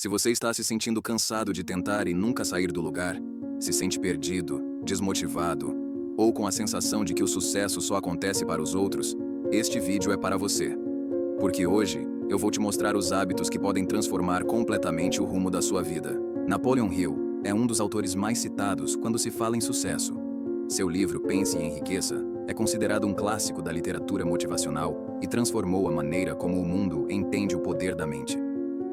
Se você está se sentindo cansado de tentar e nunca sair do lugar, se sente perdido, desmotivado, ou com a sensação de que o sucesso só acontece para os outros, este vídeo é para você. Porque hoje, eu vou te mostrar os hábitos que podem transformar completamente o rumo da sua vida. Napoleon Hill é um dos autores mais citados quando se fala em sucesso. Seu livro Pense e Enriqueça é considerado um clássico da literatura motivacional e transformou a maneira como o mundo entende o poder da mente.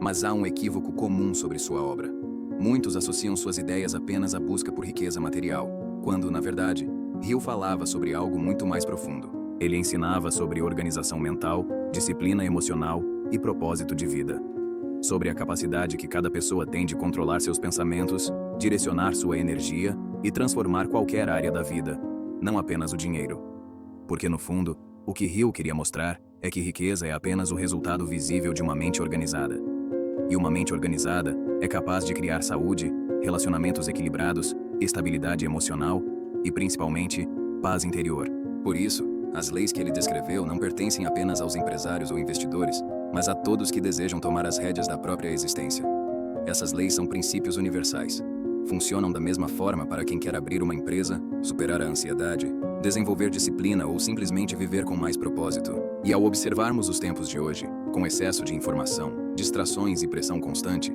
Mas há um equívoco comum sobre sua obra. Muitos associam suas ideias apenas à busca por riqueza material, quando, na verdade, Hill falava sobre algo muito mais profundo. Ele ensinava sobre organização mental, disciplina emocional e propósito de vida. Sobre a capacidade que cada pessoa tem de controlar seus pensamentos, direcionar sua energia e transformar qualquer área da vida, não apenas o dinheiro. Porque, no fundo, o que Hill queria mostrar é que riqueza é apenas o resultado visível de uma mente organizada. E uma mente organizada é capaz de criar saúde, relacionamentos equilibrados, estabilidade emocional e, principalmente, paz interior. Por isso, as leis que ele descreveu não pertencem apenas aos empresários ou investidores, mas a todos que desejam tomar as rédeas da própria existência. Essas leis são princípios universais. Funcionam da mesma forma para quem quer abrir uma empresa, superar a ansiedade, desenvolver disciplina ou simplesmente viver com mais propósito. E ao observarmos os tempos de hoje, com excesso de informação, distrações e pressão constante,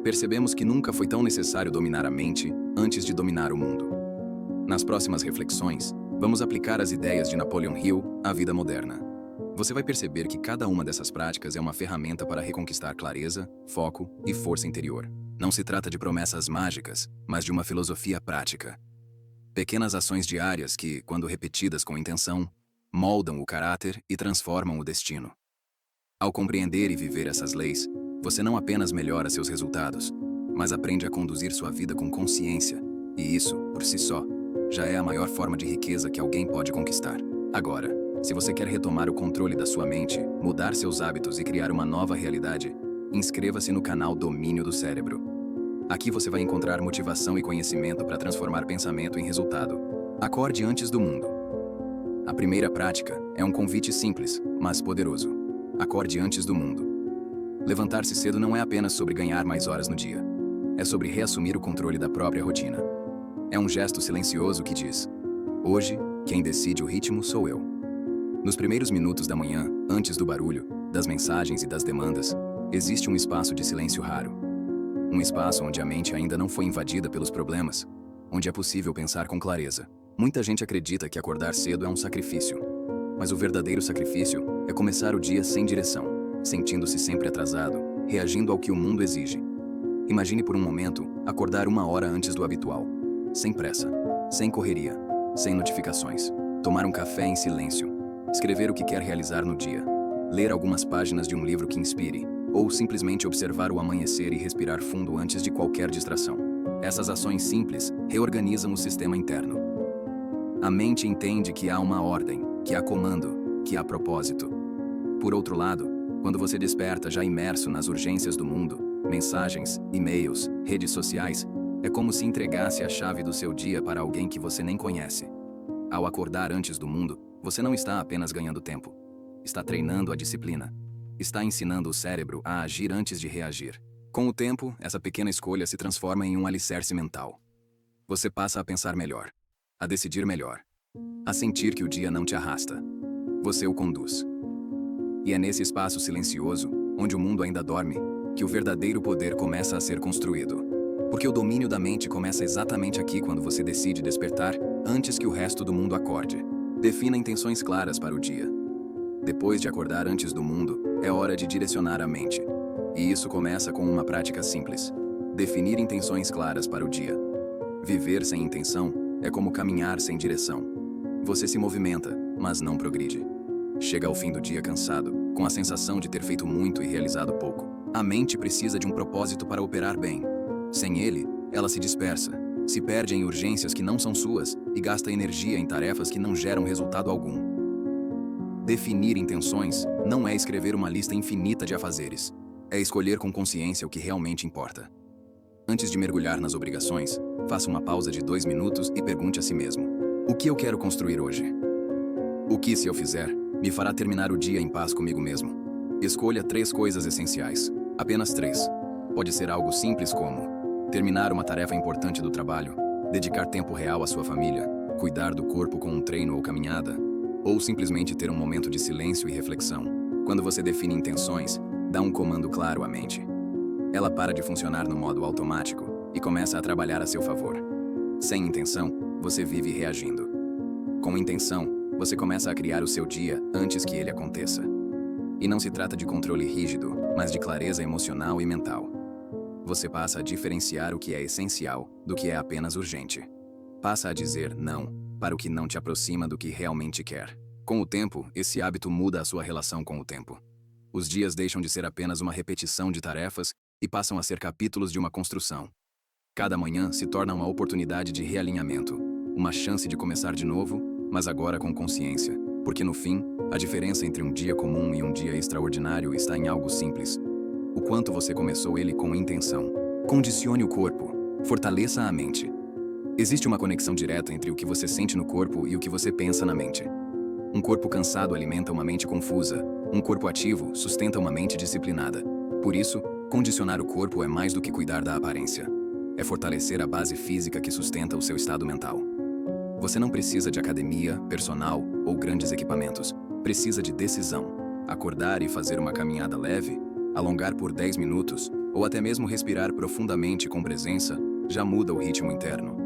percebemos que nunca foi tão necessário dominar a mente antes de dominar o mundo. Nas próximas reflexões, vamos aplicar as ideias de Napoleon Hill à vida moderna. Você vai perceber que cada uma dessas práticas é uma ferramenta para reconquistar clareza, foco e força interior. Não se trata de promessas mágicas, mas de uma filosofia prática. Pequenas ações diárias que, quando repetidas com intenção, moldam o caráter e transformam o destino. Ao compreender e viver essas leis, você não apenas melhora seus resultados, mas aprende a conduzir sua vida com consciência, e isso, por si só, já é a maior forma de riqueza que alguém pode conquistar. Agora, se você quer retomar o controle da sua mente, mudar seus hábitos e criar uma nova realidade, inscreva-se no canal Domínio do Cérebro. Aqui você vai encontrar motivação e conhecimento para transformar pensamento em resultado. Acorde antes do mundo. A primeira prática é um convite simples, mas poderoso. Acorde antes do mundo. Levantar-se cedo não é apenas sobre ganhar mais horas no dia. É sobre reassumir o controle da própria rotina. É um gesto silencioso que diz: hoje, quem decide o ritmo sou eu. Nos primeiros minutos da manhã, antes do barulho, das mensagens e das demandas, existe um espaço de silêncio raro. Um espaço onde a mente ainda não foi invadida pelos problemas, onde é possível pensar com clareza. Muita gente acredita que acordar cedo é um sacrifício, mas o verdadeiro sacrifício é começar o dia sem direção, sentindo-se sempre atrasado, reagindo ao que o mundo exige. Imagine por um momento acordar 1 hora antes do habitual, sem pressa, sem correria, sem notificações. Tomar um café em silêncio, escrever o que quer realizar no dia, ler algumas páginas de um livro que inspire, ou simplesmente observar o amanhecer e respirar fundo antes de qualquer distração. Essas ações simples reorganizam o sistema interno. A mente entende que há uma ordem, que há comando, que há propósito. Por outro lado, quando você desperta já imerso nas urgências do mundo, mensagens, e-mails, redes sociais, é como se entregasse a chave do seu dia para alguém que você nem conhece. Ao acordar antes do mundo, você não está apenas ganhando tempo. Está treinando a disciplina. Está ensinando o cérebro a agir antes de reagir. Com o tempo, essa pequena escolha se transforma em um alicerce mental. Você passa a pensar melhor, a decidir melhor, a sentir que o dia não te arrasta. Você o conduz. E é nesse espaço silencioso, onde o mundo ainda dorme, que o verdadeiro poder começa a ser construído. Porque o domínio da mente começa exatamente aqui quando você decide despertar antes que o resto do mundo acorde. Defina intenções claras para o dia. Depois de acordar antes do mundo, é hora de direcionar a mente. E isso começa com uma prática simples: definir intenções claras para o dia. Viver sem intenção é como caminhar sem direção. Você se movimenta, mas não progride. Chega ao fim do dia cansado, com a sensação de ter feito muito e realizado pouco. A mente precisa de um propósito para operar bem. Sem ele, ela se dispersa, se perde em urgências que não são suas e gasta energia em tarefas que não geram resultado algum. Definir intenções não é escrever uma lista infinita de afazeres. É escolher com consciência o que realmente importa. Antes de mergulhar nas obrigações, faça uma pausa de 2 minutos e pergunte a si mesmo: o que eu quero construir hoje? O que, se eu fizer, me fará terminar o dia em paz comigo mesmo? Escolha 3 coisas essenciais. Apenas 3. Pode ser algo simples como terminar uma tarefa importante do trabalho, dedicar tempo real à sua família, cuidar do corpo com um treino ou caminhada, ou simplesmente ter um momento de silêncio e reflexão. Quando você define intenções, dá um comando claro à mente. Ela para de funcionar no modo automático e começa a trabalhar a seu favor. Sem intenção, você vive reagindo. Com intenção, você começa a criar o seu dia antes que ele aconteça. E não se trata de controle rígido, mas de clareza emocional e mental. Você passa a diferenciar o que é essencial do que é apenas urgente. Passa a dizer não para o que não te aproxima do que realmente quer. Com o tempo, esse hábito muda a sua relação com o tempo. Os dias deixam de ser apenas uma repetição de tarefas e passam a ser capítulos de uma construção. Cada manhã se torna uma oportunidade de realinhamento, uma chance de começar de novo, mas agora com consciência, porque no fim, a diferença entre um dia comum e um dia extraordinário está em algo simples. O quanto você começou ele com intenção. Condicione o corpo, fortaleça a mente. Existe uma conexão direta entre o que você sente no corpo e o que você pensa na mente. Um corpo cansado alimenta uma mente confusa. Um corpo ativo sustenta uma mente disciplinada. Por isso, condicionar o corpo é mais do que cuidar da aparência. É fortalecer a base física que sustenta o seu estado mental. Você não precisa de academia, personal ou grandes equipamentos. Precisa de decisão. Acordar e fazer uma caminhada leve, alongar por 10 minutos ou até mesmo respirar profundamente com presença já muda o ritmo interno.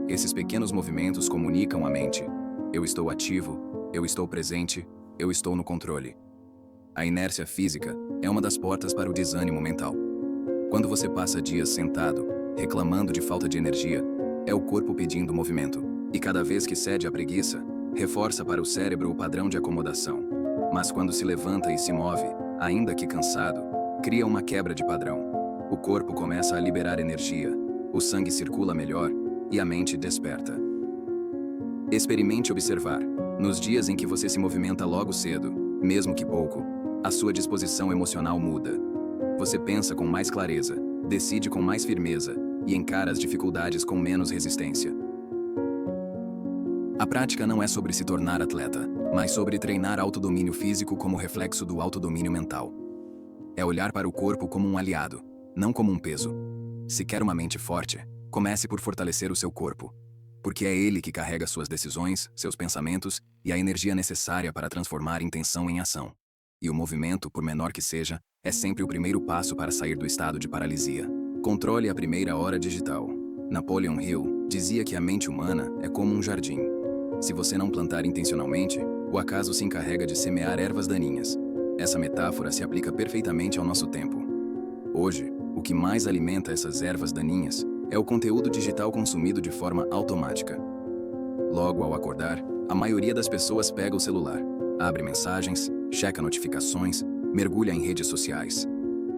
Esses pequenos movimentos comunicam à mente: eu estou ativo, eu estou presente, eu estou no controle. A inércia física é uma das portas para o desânimo mental. Quando você passa dias sentado, reclamando de falta de energia, é o corpo pedindo movimento. E cada vez que cede à preguiça, reforça para o cérebro o padrão de acomodação. Mas quando se levanta e se move, ainda que cansado, cria uma quebra de padrão. O corpo começa a liberar energia, o sangue circula melhor e a mente desperta. Experimente observar. Nos dias em que você se movimenta logo cedo, mesmo que pouco, a sua disposição emocional muda. Você pensa com mais clareza, decide com mais firmeza e encara as dificuldades com menos resistência. A prática não é sobre se tornar atleta, mas sobre treinar autodomínio físico como reflexo do autodomínio mental. É olhar para o corpo como um aliado, não como um peso. Se quer uma mente forte, comece por fortalecer o seu corpo, porque é ele que carrega suas decisões, seus pensamentos e a energia necessária para transformar intenção em ação. E o movimento, por menor que seja, é sempre o primeiro passo para sair do estado de paralisia. Controle a primeira hora digital. Napoleon Hill dizia que a mente humana é como um jardim. Se você não plantar intencionalmente, o acaso se encarrega de semear ervas daninhas. Essa metáfora se aplica perfeitamente ao nosso tempo. Hoje, o que mais alimenta essas ervas daninhas é o conteúdo digital consumido de forma automática. Logo ao acordar, a maioria das pessoas pega o celular, abre mensagens, checa notificações, mergulha em redes sociais.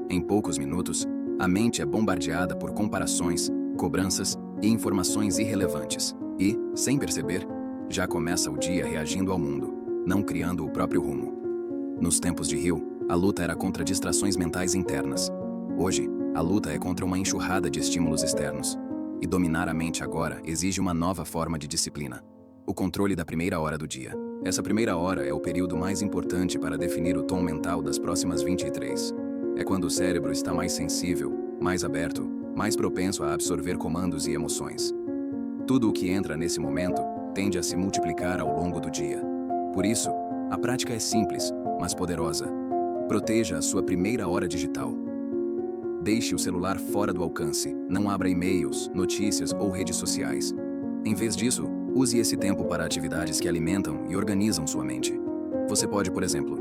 Em poucos minutos, a mente é bombardeada por comparações, cobranças e informações irrelevantes e, sem perceber, já começa o dia reagindo ao mundo, não criando o próprio rumo. Nos tempos de Hill, a luta era contra distrações mentais internas. Hoje, a luta é contra uma enxurrada de estímulos externos. E dominar a mente agora exige uma nova forma de disciplina: o controle da primeira hora do dia. Essa primeira hora é o período mais importante para definir o tom mental das próximas 23. É quando o cérebro está mais sensível, mais aberto, mais propenso a absorver comandos e emoções. Tudo o que entra nesse momento tende a se multiplicar ao longo do dia. Por isso, a prática é simples, mas poderosa. Proteja a sua primeira hora digital. Deixe o celular fora do alcance, não abra e-mails, notícias ou redes sociais. Em vez disso, use esse tempo para atividades que alimentam e organizam sua mente. Você pode, por exemplo,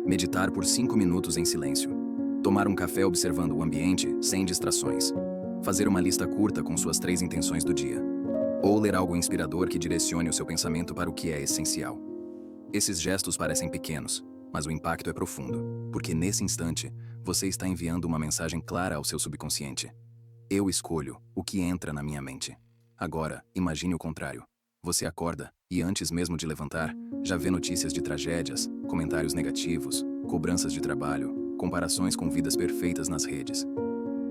meditar por 5 minutos em silêncio, tomar um café observando o ambiente sem distrações, fazer uma lista curta com suas 3 intenções do dia, ou ler algo inspirador que direcione o seu pensamento para o que é essencial. Esses gestos parecem pequenos, mas o impacto é profundo, porque nesse instante, você está enviando uma mensagem clara ao seu subconsciente. Eu escolho o que entra na minha mente. Agora, imagine o contrário. Você acorda e, antes mesmo de levantar, já vê notícias de tragédias, comentários negativos, cobranças de trabalho, comparações com vidas perfeitas nas redes.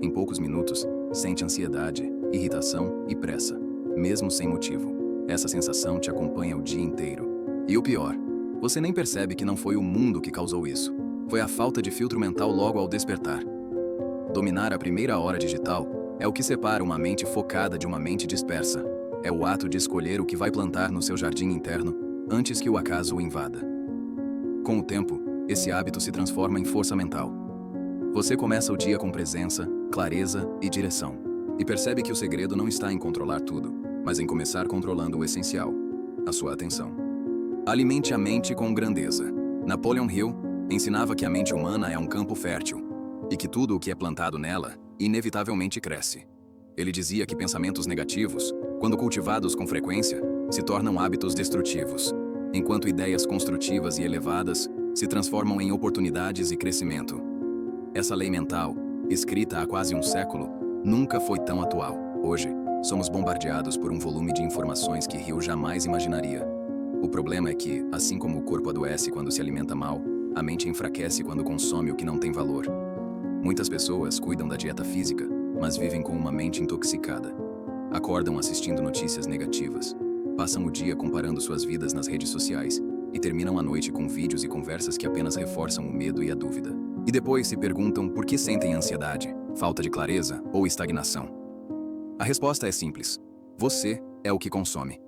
Em poucos minutos, sente ansiedade, irritação e pressa, mesmo sem motivo. Essa sensação te acompanha o dia inteiro. E o pior, você nem percebe que não foi o mundo que causou isso. Foi a falta de filtro mental logo ao despertar. Dominar a primeira hora digital é o que separa uma mente focada de uma mente dispersa. É o ato de escolher o que vai plantar no seu jardim interno antes que o acaso o invada. Com o tempo, esse hábito se transforma em força mental. Você começa o dia com presença, clareza e direção. E percebe que o segredo não está em controlar tudo, mas em começar controlando o essencial, a sua atenção. Alimente a mente com grandeza. Napoleon Hill ensinava que a mente humana é um campo fértil e que tudo o que é plantado nela, inevitavelmente cresce. Ele dizia que pensamentos negativos, quando cultivados com frequência, se tornam hábitos destrutivos, enquanto ideias construtivas e elevadas se transformam em oportunidades e crescimento. Essa lei mental, escrita há quase um século, nunca foi tão atual. Hoje, somos bombardeados por um volume de informações que Hill jamais imaginaria. O problema é que, assim como o corpo adoece quando se alimenta mal, a mente enfraquece quando consome o que não tem valor. Muitas pessoas cuidam da dieta física, mas vivem com uma mente intoxicada. Acordam assistindo notícias negativas, passam o dia comparando suas vidas nas redes sociais e terminam a noite com vídeos e conversas que apenas reforçam o medo e a dúvida. E depois se perguntam por que sentem ansiedade, falta de clareza ou estagnação. A resposta é simples: você é o que consome.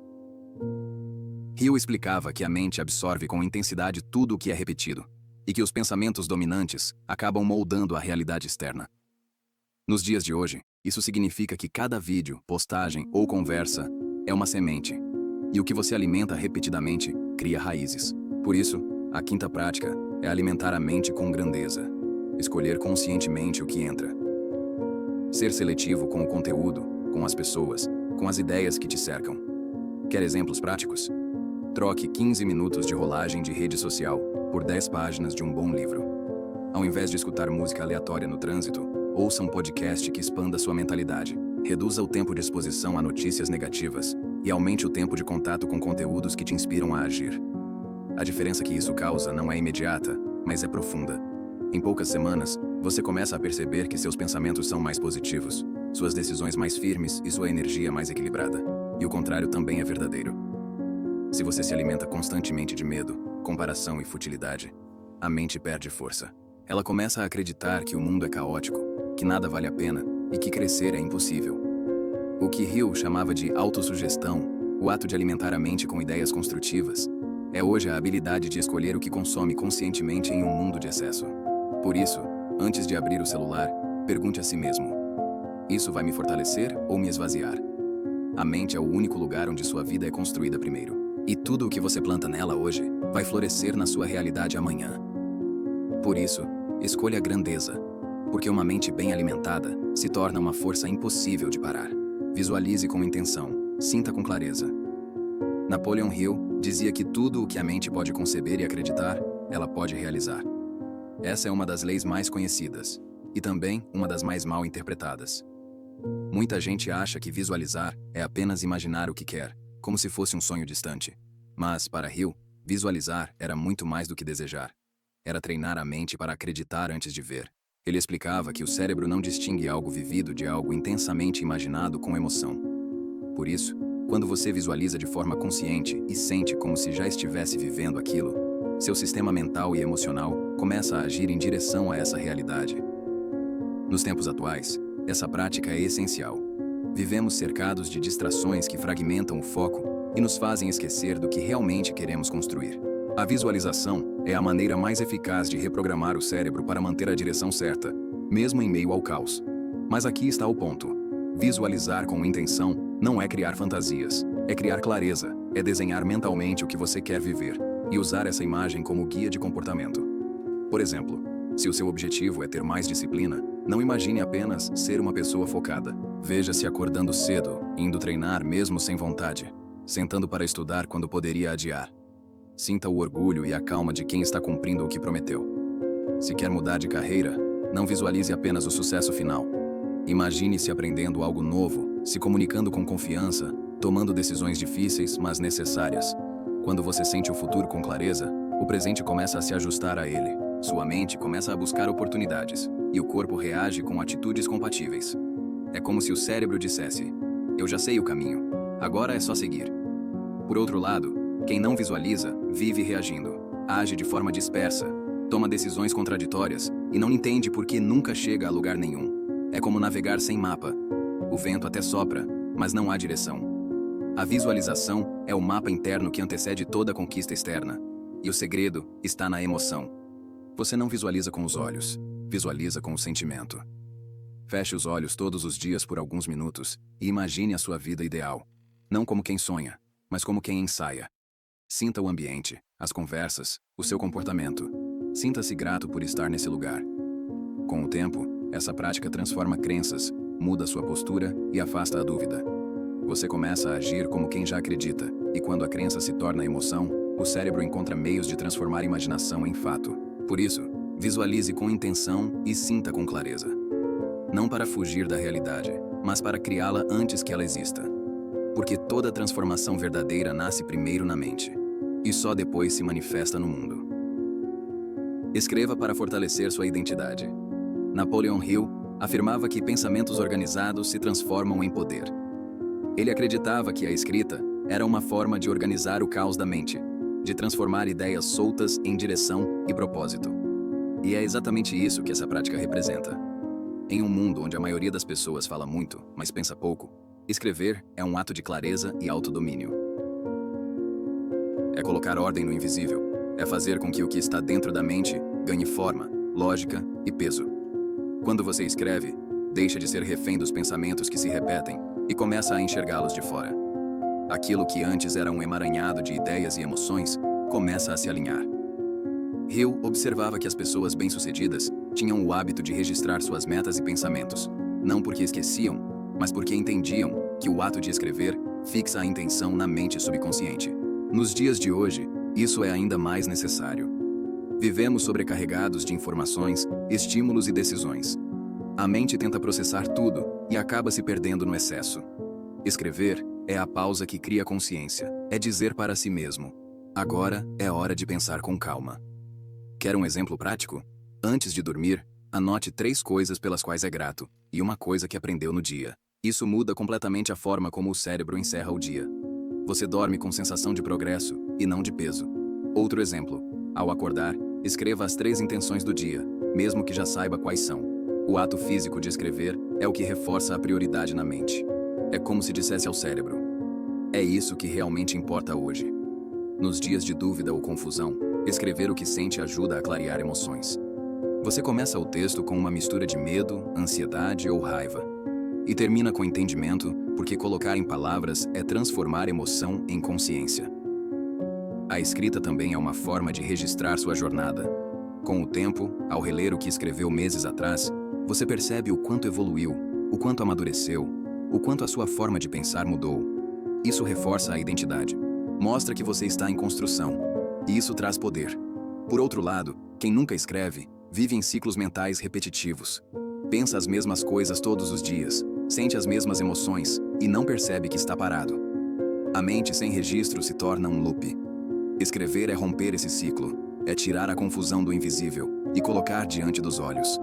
Hill explicava que a mente absorve com intensidade tudo o que é repetido, e que os pensamentos dominantes acabam moldando a realidade externa. Nos dias de hoje, isso significa que cada vídeo, postagem ou conversa é uma semente, e o que você alimenta repetidamente cria raízes. Por isso, a quinta prática é alimentar a mente com grandeza, escolher conscientemente o que entra. Ser seletivo com o conteúdo, com as pessoas, com as ideias que te cercam. Quer exemplos práticos? Troque 15 minutos de rolagem de rede social por 10 páginas de um bom livro. Ao invés de escutar música aleatória no trânsito, ouça um podcast que expanda sua mentalidade. Reduza o tempo de exposição a notícias negativas e aumente o tempo de contato com conteúdos que te inspiram a agir. A diferença que isso causa não é imediata, mas é profunda. Em poucas semanas, você começa a perceber que seus pensamentos são mais positivos, suas decisões mais firmes e sua energia mais equilibrada. E o contrário também é verdadeiro. Se você se alimenta constantemente de medo, comparação e futilidade, a mente perde força. Ela começa a acreditar que o mundo é caótico, que nada vale a pena e que crescer é impossível. O que Hill chamava de autossugestão, o ato de alimentar a mente com ideias construtivas, é hoje a habilidade de escolher o que consome conscientemente em um mundo de excesso. Por isso, antes de abrir o celular, pergunte a si mesmo: isso vai me fortalecer ou me esvaziar? A mente é o único lugar onde sua vida é construída primeiro. E tudo o que você planta nela hoje vai florescer na sua realidade amanhã. Por isso, escolha a grandeza, porque uma mente bem alimentada se torna uma força impossível de parar. Visualize com intenção, sinta com clareza. Napoleon Hill dizia que tudo o que a mente pode conceber e acreditar, ela pode realizar. Essa é uma das leis mais conhecidas, e também uma das mais mal interpretadas. Muita gente acha que visualizar é apenas imaginar o que quer, como se fosse um sonho distante. Mas, para Hill, visualizar era muito mais do que desejar. Era treinar a mente para acreditar antes de ver. Ele explicava que o cérebro não distingue algo vivido de algo intensamente imaginado com emoção. Por isso, quando você visualiza de forma consciente e sente como se já estivesse vivendo aquilo, seu sistema mental e emocional começa a agir em direção a essa realidade. Nos tempos atuais, essa prática é essencial. Vivemos cercados de distrações que fragmentam o foco e nos fazem esquecer do que realmente queremos construir. A visualização é a maneira mais eficaz de reprogramar o cérebro para manter a direção certa, mesmo em meio ao caos. Mas aqui está o ponto. Visualizar com intenção não é criar fantasias, é criar clareza, é desenhar mentalmente o que você quer viver e usar essa imagem como guia de comportamento. Por exemplo, se o seu objetivo é ter mais disciplina, não imagine apenas ser uma pessoa focada. Veja-se acordando cedo, indo treinar mesmo sem vontade, sentando para estudar quando poderia adiar. Sinta o orgulho e a calma de quem está cumprindo o que prometeu. Se quer mudar de carreira, não visualize apenas o sucesso final. Imagine-se aprendendo algo novo, se comunicando com confiança, tomando decisões difíceis, mas necessárias. Quando você sente o futuro com clareza, o presente começa a se ajustar a ele. Sua mente começa a buscar oportunidades, e o corpo reage com atitudes compatíveis. É como se o cérebro dissesse: eu já sei o caminho, agora é só seguir. Por outro lado, quem não visualiza, vive reagindo, age de forma dispersa, toma decisões contraditórias e não entende por que nunca chega a lugar nenhum. É como navegar sem mapa. O vento até sopra, mas não há direção. A visualização é o mapa interno que antecede toda a conquista externa. E o segredo está na emoção. Você não visualiza com os olhos, visualiza com o sentimento. Feche os olhos todos os dias por alguns minutos e imagine a sua vida ideal. Não como quem sonha, mas como quem ensaia. Sinta o ambiente, as conversas, o seu comportamento. Sinta-se grato por estar nesse lugar. Com o tempo, essa prática transforma crenças, muda sua postura e afasta a dúvida. Você começa a agir como quem já acredita, e quando a crença se torna emoção, o cérebro encontra meios de transformar a imaginação em fato. Por isso, visualize com intenção e sinta com clareza. Não para fugir da realidade, mas para criá-la antes que ela exista. Porque toda transformação verdadeira nasce primeiro na mente, e só depois se manifesta no mundo. Escreva para fortalecer sua identidade. Napoleon Hill afirmava que pensamentos organizados se transformam em poder. Ele acreditava que a escrita era uma forma de organizar o caos da mente, de transformar ideias soltas em direção e propósito. E é exatamente isso que essa prática representa. Em um mundo onde a maioria das pessoas fala muito, mas pensa pouco, escrever é um ato de clareza e autodomínio. É colocar ordem no invisível. É fazer com que o que está dentro da mente ganhe forma, lógica e peso. Quando você escreve, deixa de ser refém dos pensamentos que se repetem e começa a enxergá-los de fora. Aquilo que antes era um emaranhado de ideias e emoções começa a se alinhar. Hill observava que as pessoas bem-sucedidas tinham o hábito de registrar suas metas e pensamentos, não porque esqueciam, mas porque entendiam que o ato de escrever fixa a intenção na mente subconsciente. Nos dias de hoje, isso é ainda mais necessário. Vivemos sobrecarregados de informações, estímulos e decisões. A mente tenta processar tudo e acaba se perdendo no excesso. Escrever é a pausa que cria consciência, é dizer para si mesmo: agora é hora de pensar com calma. Quer um exemplo prático? Antes de dormir, anote 3 coisas pelas quais é grato e uma coisa que aprendeu no dia. Isso muda completamente a forma como o cérebro encerra o dia. Você dorme com sensação de progresso e não de peso. Outro exemplo: ao acordar, escreva as 3 intenções do dia, mesmo que já saiba quais são. O ato físico de escrever é o que reforça a prioridade na mente. É como se dissesse ao cérebro: é isso que realmente importa hoje. Nos dias de dúvida ou confusão, escrever o que sente ajuda a clarear emoções. Você começa o texto com uma mistura de medo, ansiedade ou raiva. E termina com entendimento, porque colocar em palavras é transformar emoção em consciência. A escrita também é uma forma de registrar sua jornada. Com o tempo, ao reler o que escreveu meses atrás, você percebe o quanto evoluiu, o quanto amadureceu, o quanto a sua forma de pensar mudou. Isso reforça a identidade. Mostra que você está em construção. E isso traz poder. Por outro lado, quem nunca escreve, vive em ciclos mentais repetitivos. Pensa as mesmas coisas todos os dias, sente as mesmas emoções e não percebe que está parado. A mente sem registro se torna um loop. Escrever é romper esse ciclo, é tirar a confusão do invisível e colocar diante dos olhos.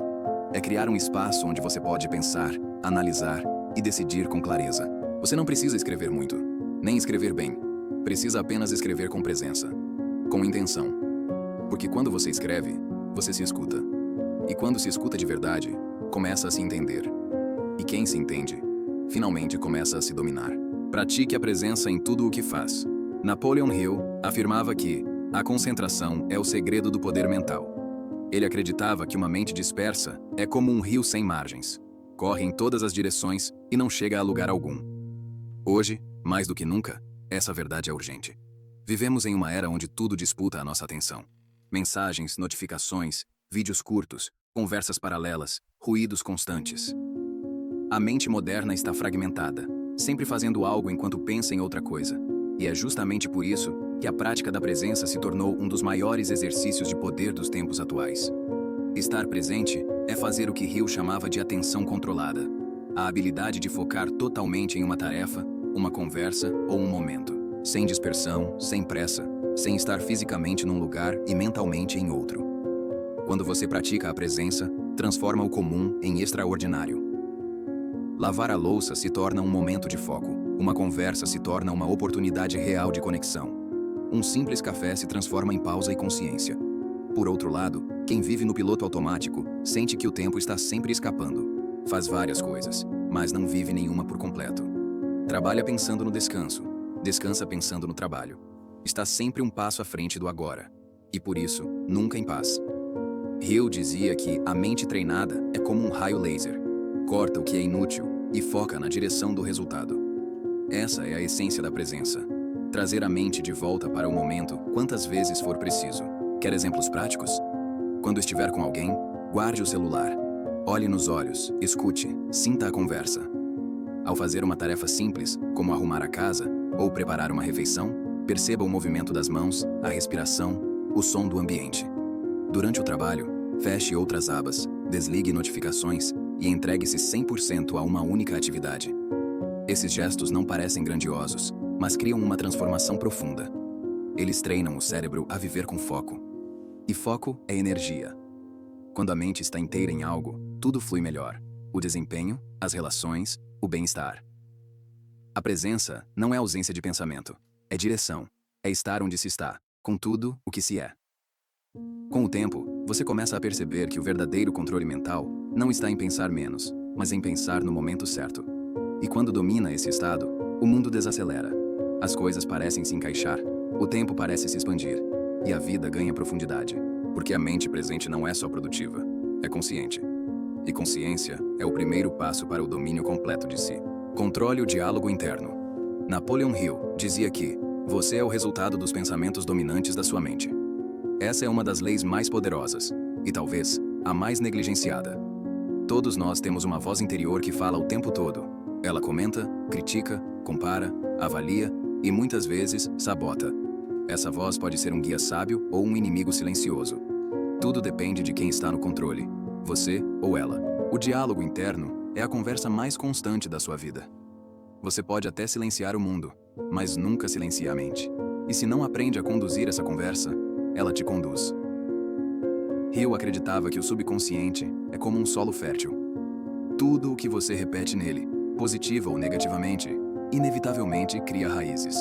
É criar um espaço onde você pode pensar, analisar e decidir com clareza. Você não precisa escrever muito, nem escrever bem. Precisa apenas escrever com presença, com intenção. Porque quando você escreve, você se escuta. E quando se escuta de verdade, começa a se entender. E quem se entende, finalmente começa a se dominar. Pratique a presença em tudo o que faz. Napoleon Hill afirmava que a concentração é o segredo do poder mental. Ele acreditava que uma mente dispersa é como um rio sem margens. Corre em todas as direções e não chega a lugar algum. Hoje, mais do que nunca, essa verdade é urgente. Vivemos em uma era onde tudo disputa a nossa atenção. Mensagens, notificações, vídeos curtos, conversas paralelas, ruídos constantes. A mente moderna está fragmentada, sempre fazendo algo enquanto pensa em outra coisa. E é justamente por isso que a prática da presença se tornou um dos maiores exercícios de poder dos tempos atuais. Estar presente é fazer o que Hill chamava de atenção controlada, a habilidade de focar totalmente em uma tarefa, uma conversa ou um momento, sem dispersão, sem pressa, sem estar fisicamente num lugar e mentalmente em outro. Quando você pratica a presença, transforma o comum em extraordinário. Lavar a louça se torna um momento de foco, uma conversa se torna uma oportunidade real de conexão. Um simples café se transforma em pausa e consciência. Por outro lado, quem vive no piloto automático sente que o tempo está sempre escapando. Faz várias coisas, mas não vive nenhuma por completo. Trabalha pensando no descanso, descansa pensando no trabalho. Está sempre um passo à frente do agora, e por isso, nunca em paz. Hill dizia que a mente treinada é como um raio laser. Corta o que é inútil e foca na direção do resultado. Essa é a essência da presença. Trazer a mente de volta para o momento quantas vezes for preciso. Quer exemplos práticos? Quando estiver com alguém, guarde o celular. Olhe nos olhos, escute, sinta a conversa. Ao fazer uma tarefa simples, como arrumar a casa ou preparar uma refeição, perceba o movimento das mãos, a respiração, o som do ambiente. Durante o trabalho, feche outras abas, desligue notificações e entregue-se 100% a uma única atividade. Esses gestos não parecem grandiosos, mas criam uma transformação profunda. Eles treinam o cérebro a viver com foco. E foco é energia. Quando a mente está inteira em algo, tudo flui melhor. O desempenho, as relações, o bem-estar. A presença não é ausência de pensamento, é direção, é estar onde se está, com tudo o que se é. Com o tempo, você começa a perceber que o verdadeiro controle mental não está em pensar menos, mas em pensar no momento certo. E quando domina esse estado, o mundo desacelera. As coisas parecem se encaixar, o tempo parece se expandir, e a vida ganha profundidade, porque a mente presente não é só produtiva, é consciente. E consciência é o primeiro passo para o domínio completo de si. Controle o diálogo interno. Napoleon Hill dizia que você é o resultado dos pensamentos dominantes da sua mente. Essa é uma das leis mais poderosas, e talvez a mais negligenciada. Todos nós temos uma voz interior que fala o tempo todo. Ela comenta, critica, compara, avalia e muitas vezes sabota. Essa voz pode ser um guia sábio ou um inimigo silencioso. Tudo depende de quem está no controle, você ou ela. O diálogo interno é a conversa mais constante da sua vida. Você pode até silenciar o mundo, mas nunca silencia a mente. E se não aprende a conduzir essa conversa, ela te conduz. Hill acreditava que o subconsciente é como um solo fértil. Tudo o que você repete nele, positiva ou negativamente, inevitavelmente cria raízes.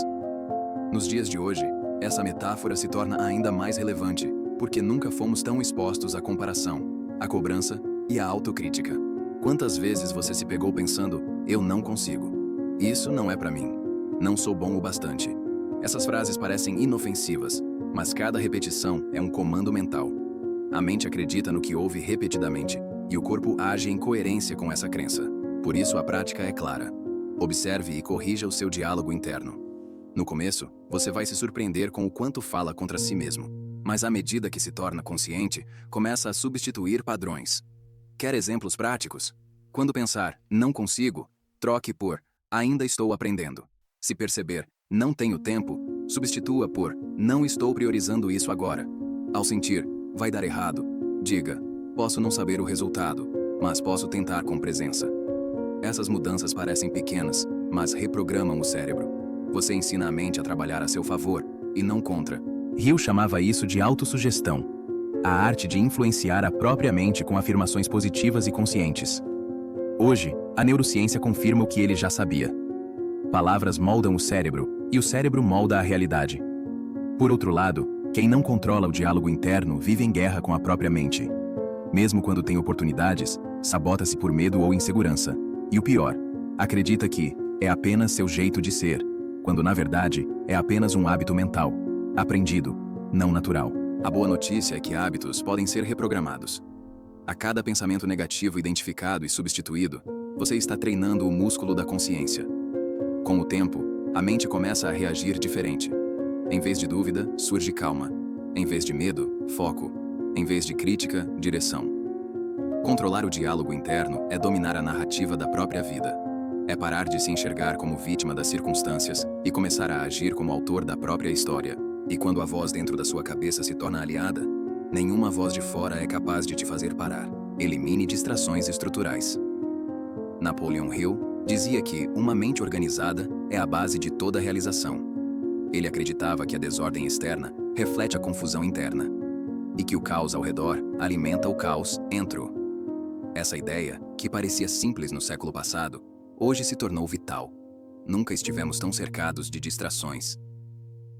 Nos dias de hoje, essa metáfora se torna ainda mais relevante, porque nunca fomos tão expostos à comparação, à cobrança e à autocrítica. Quantas vezes você se pegou pensando, eu não consigo, isso não é pra mim, não sou bom o bastante. Essas frases parecem inofensivas, mas cada repetição é um comando mental. A mente acredita no que ouve repetidamente, e o corpo age em coerência com essa crença. Por isso a prática é clara. Observe e corrija o seu diálogo interno. No começo, você vai se surpreender com o quanto fala contra si mesmo, mas à medida que se torna consciente, começa a substituir padrões. Quer exemplos práticos? Quando pensar, não consigo, troque por, ainda estou aprendendo. Se perceber, não tenho tempo, substitua por, não estou priorizando isso agora. Ao sentir, vai dar errado, diga, posso não saber o resultado, mas posso tentar com presença. Essas mudanças parecem pequenas, mas reprogramam o cérebro. Você ensina a mente a trabalhar a seu favor, e não contra. Hill chamava isso de autossugestão, a arte de influenciar a própria mente com afirmações positivas e conscientes. Hoje, a neurociência confirma o que ele já sabia. Palavras moldam o cérebro, e o cérebro molda a realidade. Por outro lado, quem não controla o diálogo interno vive em guerra com a própria mente. Mesmo quando tem oportunidades, sabota-se por medo ou insegurança. E o pior, acredita que é apenas seu jeito de ser, quando na verdade é apenas um hábito mental, aprendido, não natural. A boa notícia é que hábitos podem ser reprogramados. A cada pensamento negativo identificado e substituído, você está treinando o músculo da consciência. Com o tempo, a mente começa a reagir diferente. Em vez de dúvida, surge calma. Em vez de medo, foco. Em vez de crítica, direção. Controlar o diálogo interno é dominar a narrativa da própria vida. É parar de se enxergar como vítima das circunstâncias e começar a agir como autor da própria história. E quando a voz dentro da sua cabeça se torna aliada, nenhuma voz de fora é capaz de te fazer parar. Elimine distrações estruturais. Napoleon Hill dizia que uma mente organizada é a base de toda realização. Ele acreditava que a desordem externa reflete a confusão interna, e que o caos ao redor alimenta o caos dentro. Essa ideia, que parecia simples no século passado, hoje se tornou vital. Nunca estivemos tão cercados de distrações.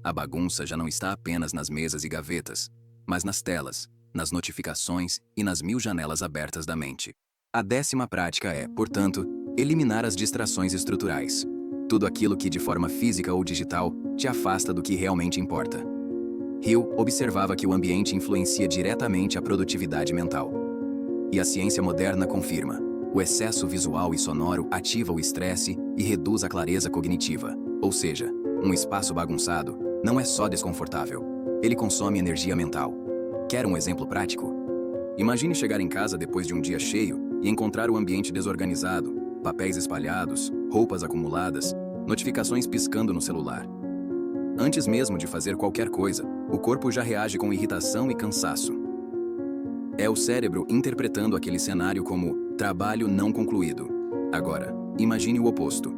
A bagunça já não está apenas nas mesas e gavetas, mas nas telas, nas notificações e nas 1000 janelas abertas da mente. A 10ª prática é, portanto, eliminar as distrações estruturais. Tudo aquilo que, de forma física ou digital, te afasta do que realmente importa. Hill observava que o ambiente influencia diretamente a produtividade mental. E a ciência moderna confirma: o excesso visual e sonoro ativa o estresse e reduz a clareza cognitiva. Ou seja, um espaço bagunçado não é só desconfortável, ele consome energia mental. Quer um exemplo prático? Imagine chegar em casa depois de um dia cheio e encontrar o ambiente desorganizado, papéis espalhados, roupas acumuladas, notificações piscando no celular. Antes mesmo de fazer qualquer coisa, o corpo já reage com irritação e cansaço. É o cérebro interpretando aquele cenário como trabalho não concluído. Agora, imagine o oposto.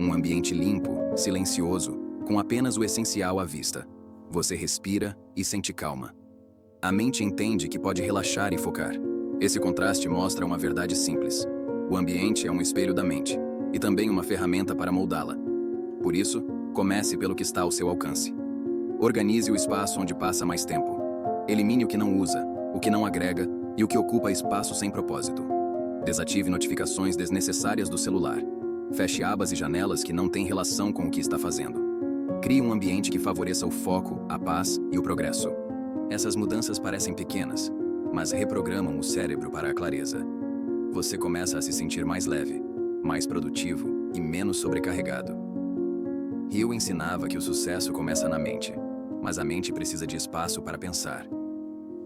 Um ambiente limpo, silencioso, com apenas o essencial à vista. Você respira e sente calma. A mente entende que pode relaxar e focar. Esse contraste mostra uma verdade simples. O ambiente é um espelho da mente, e também uma ferramenta para moldá-la. Por isso, comece pelo que está ao seu alcance. Organize o espaço onde passa mais tempo. Elimine o que não usa, o que não agrega e o que ocupa espaço sem propósito. Desative notificações desnecessárias do celular. Feche abas e janelas que não têm relação com o que está fazendo. Crie um ambiente que favoreça o foco, a paz e o progresso. Essas mudanças parecem pequenas, mas reprogramam o cérebro para a clareza. Você começa a se sentir mais leve, mais produtivo e menos sobrecarregado. Hill ensinava que o sucesso começa na mente, mas a mente precisa de espaço para pensar.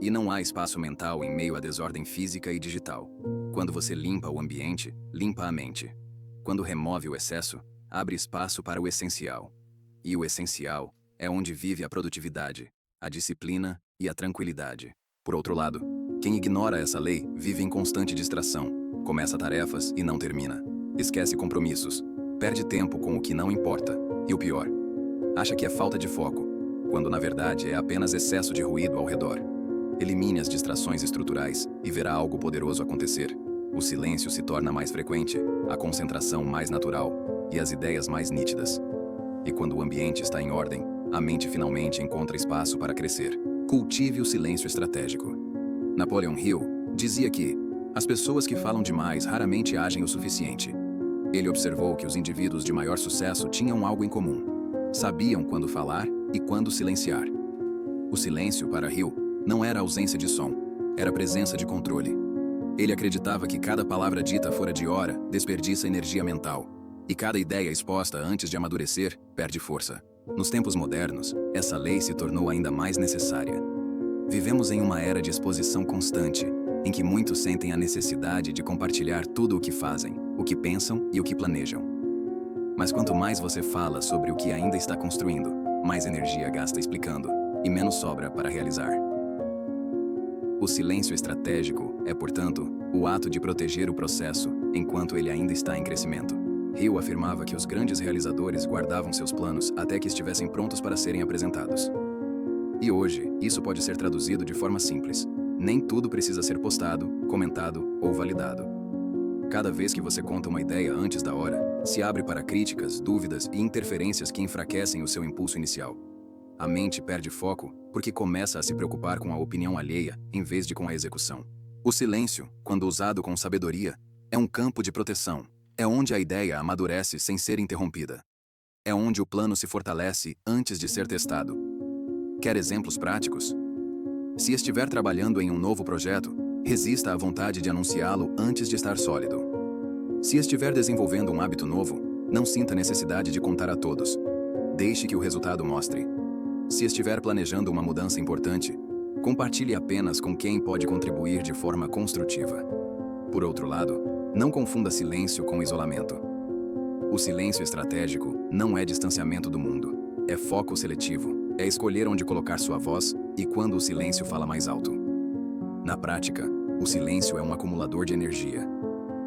E não há espaço mental em meio à desordem física e digital. Quando você limpa o ambiente, limpa a mente. Quando remove o excesso, abre espaço para o essencial. E o essencial é onde vive a produtividade, a disciplina e a tranquilidade. Por outro lado, quem ignora essa lei vive em constante distração, começa tarefas e não termina. Esquece compromissos, perde tempo com o que não importa. E o pior, acha que é falta de foco, quando na verdade é apenas excesso de ruído ao redor. Elimine as distrações estruturais e verá algo poderoso acontecer. O silêncio se torna mais frequente, a concentração mais natural e as ideias mais nítidas. E quando o ambiente está em ordem, a mente finalmente encontra espaço para crescer. Cultive o silêncio estratégico. Napoleon Hill dizia que as pessoas que falam demais raramente agem o suficiente. Ele observou que os indivíduos de maior sucesso tinham algo em comum. Sabiam quando falar e quando silenciar. O silêncio, para Hill, não era ausência de som, era presença de controle. Ele acreditava que cada palavra dita fora de hora desperdiça energia mental, e cada ideia exposta antes de amadurecer perde força. Nos tempos modernos, essa lei se tornou ainda mais necessária. Vivemos em uma era de exposição constante, em que muitos sentem a necessidade de compartilhar tudo o que fazem, o que pensam e o que planejam. Mas quanto mais você fala sobre o que ainda está construindo, mais energia gasta explicando, e menos sobra para realizar. O silêncio estratégico é, portanto, o ato de proteger o processo enquanto ele ainda está em crescimento. Hill afirmava que os grandes realizadores guardavam seus planos até que estivessem prontos para serem apresentados. E hoje, isso pode ser traduzido de forma simples. Nem tudo precisa ser postado, comentado ou validado. Cada vez que você conta uma ideia antes da hora, se abre para críticas, dúvidas e interferências que enfraquecem o seu impulso inicial. A mente perde foco porque começa a se preocupar com a opinião alheia em vez de com a execução. O silêncio, quando usado com sabedoria, é um campo de proteção. É onde a ideia amadurece sem ser interrompida. É onde o plano se fortalece antes de ser testado. Quer exemplos práticos? Se estiver trabalhando em um novo projeto, resista à vontade de anunciá-lo antes de estar sólido. Se estiver desenvolvendo um hábito novo, não sinta necessidade de contar a todos. Deixe que o resultado mostre. Se estiver planejando uma mudança importante, compartilhe apenas com quem pode contribuir de forma construtiva. Por outro lado, não confunda silêncio com isolamento. O silêncio estratégico não é distanciamento do mundo, é foco seletivo, é escolher onde colocar sua voz e quando o silêncio fala mais alto. Na prática, o silêncio é um acumulador de energia.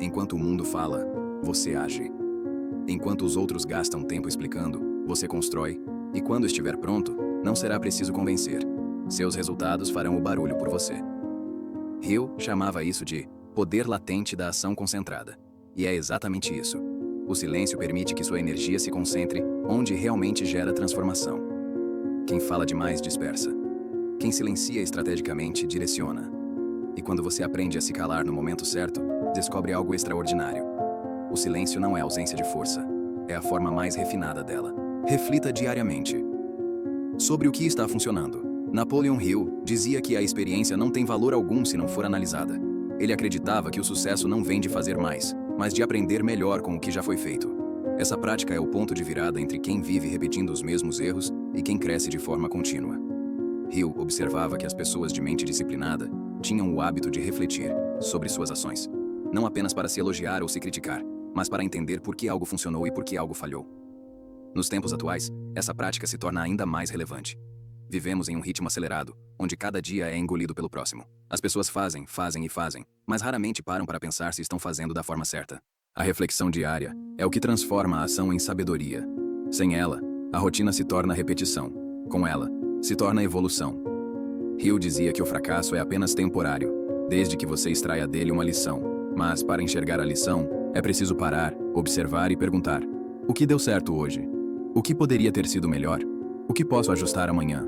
Enquanto o mundo fala, você age. Enquanto os outros gastam tempo explicando, você constrói, e quando estiver pronto, não será preciso convencer. Seus resultados farão o barulho por você. Hill chamava isso de poder latente da ação concentrada. E é exatamente isso. O silêncio permite que sua energia se concentre onde realmente gera transformação. Quem fala demais dispersa. Quem silencia estrategicamente direciona. E quando você aprende a se calar no momento certo, descobre algo extraordinário. O silêncio não é ausência de força, é a forma mais refinada dela. Reflita diariamente sobre o que está funcionando. Napoleon Hill dizia que a experiência não tem valor algum se não for analisada. Ele acreditava que o sucesso não vem de fazer mais, mas de aprender melhor com o que já foi feito. Essa prática é o ponto de virada entre quem vive repetindo os mesmos erros e quem cresce de forma contínua. Hill observava que as pessoas de mente disciplinada tinham o hábito de refletir sobre suas ações, não apenas para se elogiar ou se criticar, mas para entender por que algo funcionou e por que algo falhou. Nos tempos atuais, essa prática se torna ainda mais relevante. Vivemos em um ritmo acelerado, onde cada dia é engolido pelo próximo. As pessoas fazem, mas raramente param para pensar se estão fazendo da forma certa. A reflexão diária é o que transforma a ação em sabedoria. Sem ela, a rotina se torna repetição. Com ela, se torna evolução. Hill dizia que o fracasso é apenas temporário, desde que você extraia dele uma lição. Mas para enxergar a lição, é preciso parar, observar e perguntar: o que deu certo hoje? O que poderia ter sido melhor? O que posso ajustar amanhã?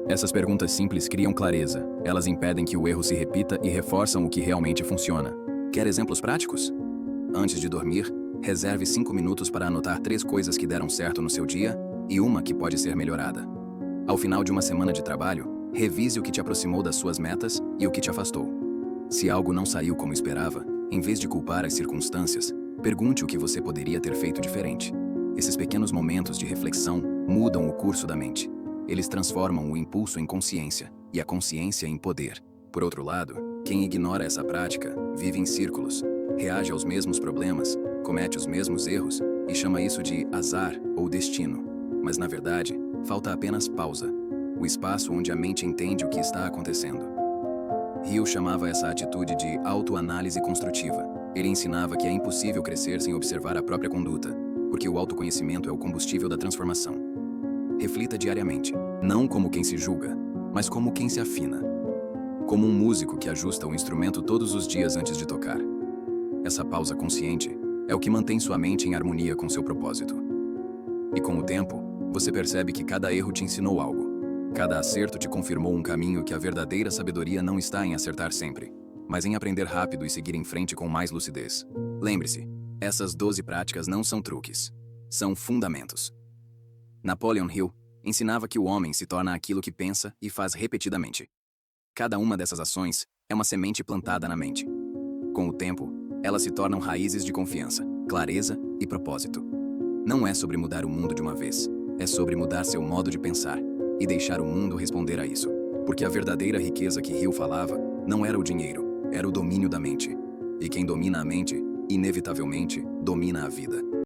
Essas perguntas simples criam clareza. Elas impedem que o erro se repita e reforçam o que realmente funciona. Quer exemplos práticos? Antes de dormir, reserve 5 minutos para anotar 3 coisas que deram certo no seu dia e uma que pode ser melhorada. Ao final de uma semana de trabalho, revise o que te aproximou das suas metas e o que te afastou. Se algo não saiu como esperava, em vez de culpar as circunstâncias, pergunte o que você poderia ter feito diferente. Esses pequenos momentos de reflexão mudam o curso da mente. Eles transformam o impulso em consciência e a consciência em poder. Por outro lado, quem ignora essa prática vive em círculos, reage aos mesmos problemas, comete os mesmos erros e chama isso de azar ou destino. Mas, na verdade, falta apenas pausa, o espaço onde a mente entende o que está acontecendo. Hill chamava essa atitude de autoanálise construtiva. Ele ensinava que é impossível crescer sem observar a própria conduta, porque o autoconhecimento é o combustível da transformação. Reflita diariamente, não como quem se julga, mas como quem se afina. Como um músico que ajusta o instrumento todos os dias antes de tocar. Essa pausa consciente é o que mantém sua mente em harmonia com seu propósito. E com o tempo, você percebe que cada erro te ensinou algo. Cada acerto te confirmou um caminho que a verdadeira sabedoria não está em acertar sempre, mas em aprender rápido e seguir em frente com mais lucidez. Lembre-se, essas 12 práticas não são truques, são fundamentos. Napoleon Hill ensinava que o homem se torna aquilo que pensa e faz repetidamente. Cada uma dessas ações é uma semente plantada na mente. Com o tempo, elas se tornam raízes de confiança, clareza e propósito. Não é sobre mudar o mundo de uma vez, é sobre mudar seu modo de pensar e deixar o mundo responder a isso. Porque a verdadeira riqueza que Hill falava não era o dinheiro, era o domínio da mente. E quem domina a mente, inevitavelmente, domina a vida.